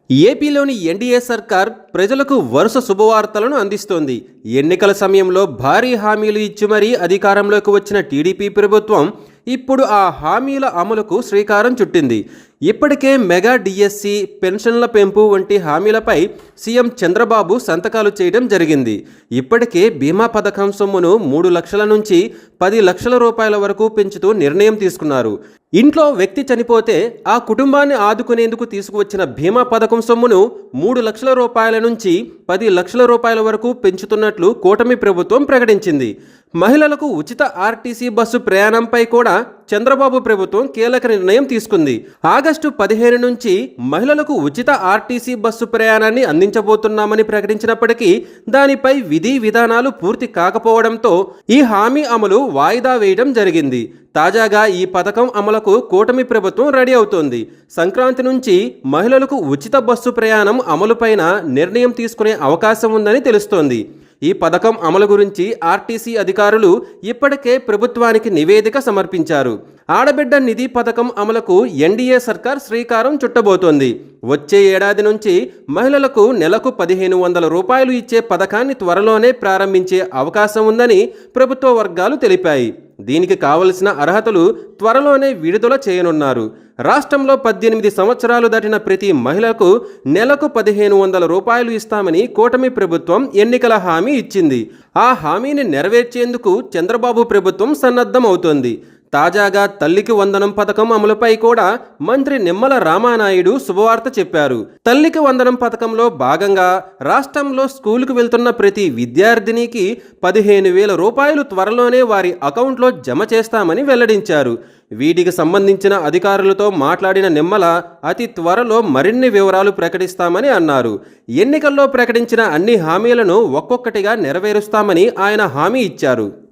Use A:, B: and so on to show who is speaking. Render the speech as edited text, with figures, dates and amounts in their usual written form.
A: ఏపీలోని ఎన్డీఏ సర్కార్ ప్రజలకు వరుస శుభవార్తలను అందిస్తోంది. ఎన్నికల సమయంలో భారీ హామీలు ఇచ్చి మరీ అధికారంలోకి వచ్చిన టీడీపీ ప్రభుత్వం ఇప్పుడు ఆ హామీల అమలుకు శ్రీకారం చుట్టింది. ఇప్పటికే మెగా డిఎస్సి, పెన్షన్ల పెంపు వంటి హామీలపై సీఎం చంద్రబాబు సంతకాలు చేయడం జరిగింది. ఇప్పటికే బీమా పథకం సొమ్మును 3 లక్షల నుంచి 10 లక్షల రూపాయల వరకు పెంచుతూ నిర్ణయం తీసుకున్నారు. ఇంట్లో వ్యక్తి చనిపోతే ఆ కుటుంబాన్ని ఆదుకునేందుకు తీసుకువచ్చిన బీమా పథకం సొమ్మును 3 లక్షల రూపాయల నుంచి 10 లక్షల రూపాయల వరకు పెంచుతున్నట్లు కూటమి ప్రభుత్వం ప్రకటించింది. మహిళలకు ఉచిత ఆర్టీసీ బస్సు ప్రయాణంపై కూడా చంద్రబాబు ప్రభుత్వం కీలక నిర్ణయం తీసుకుంది. ఆగస్టు 15 నుంచి మహిళలకు ఉచిత ఆర్టీసీ బస్సు ప్రయాణాన్ని అందించబోతున్నామని ప్రకటించినప్పటికీ దానిపై విధి విధానాలు పూర్తి కాకపోవడంతో ఈ హామీ అమలు వాయిదా వేయడం జరిగింది. తాజాగా ఈ పథకం అమలుకు కూటమి ప్రభుత్వం రెడీ అవుతోంది. సంక్రాంతి నుంచి మహిళలకు ఉచిత బస్సు ప్రయాణం అమలుపైన నిర్ణయం తీసుకునే అవకాశం ఉందని తెలుస్తోంది. ఈ పథకం అమలు గురించి ఆర్టీసీ అధికారులు ఇప్పటికే ప్రభుత్వానికి నివేదిక సమర్పించారు. ఆడబిడ్డ నిధి పథకం అమలుకు ఎన్డీఏ సర్కార్ శ్రీకారం చుట్టబోతోంది. వచ్చే ఏడాది నుంచి మహిళలకు నెలకు 1500 రూపాయలు ఇచ్చే పథకాన్ని త్వరలోనే ప్రారంభించే అవకాశం ఉందని ప్రభుత్వ వర్గాలు తెలిపాయి. దీనికి కావలసిన అర్హతలు త్వరలోనే విడుదల చేయనున్నారు. రాష్ట్రంలో 18 సంవత్సరాలు దాటిన ప్రతి మహిళకు నెలకు 1500 రూపాయలు ఇస్తామని కూటమి ప్రభుత్వం ఎన్నికల హామీ ఇచ్చింది. ఆ హామీని నెరవేర్చేందుకు చంద్రబాబు ప్రభుత్వం సన్నద్ధం అవుతోంది. తాజాగా తల్లికి వందనం పథకం అమలుపై కూడా మంత్రి నిమ్మల రామానాయుడు శుభవార్త చెప్పారు. తల్లికి వందనం పథకంలో భాగంగా రాష్ట్రంలో స్కూలుకు వెళ్తున్న ప్రతి విద్యార్థినికి 15,000 రూపాయలు త్వరలోనే వారి అకౌంట్లో జమ చేస్తామని వెల్లడించారు. వీటికి సంబంధించిన అధికారులతో మాట్లాడిన నిమ్మల అతి త్వరలో మరిన్ని వివరాలు ప్రకటిస్తామని అన్నారు. ఎన్నికల్లో ప్రకటించిన అన్ని హామీలను ఒక్కొక్కటిగా నెరవేరుస్తామని ఆయన హామీ ఇచ్చారు.